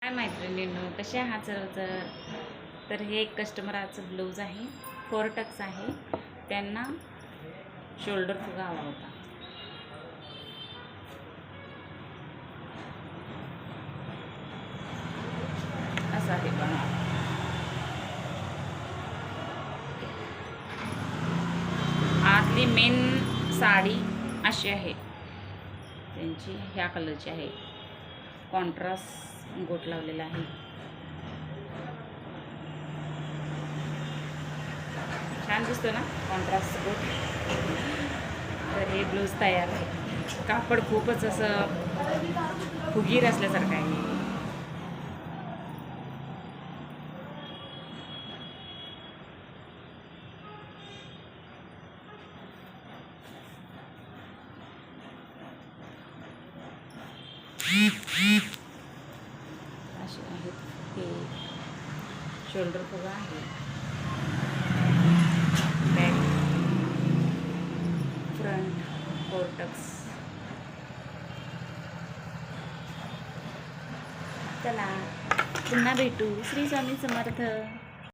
काय मैत्रिणींनो, कसे आहात सर्व? तर हे एक कस्टमराचं ब्लाऊज आहे, 4 टक्स आहे. त्यांना शोल्डर फुगा हवा होता. असं आहे बघा. आतली मेन साडी अशी आहे त्यांची, ह्या कलरची आहे. कॉन्ट्रास्ट गोट लावलेला आहे. छान दिसतो ना कॉन्ट्रास्ट गोट. तर हे ब्लाऊज तयार आहे. कापड खूपच असं फुगीर असल्यासारखं आहे. असे आहेत हे शोल्डर फुगा आहे. Back front 4 tucks. चला पुन्हा भेटू. श्री स्वामी समर्थ.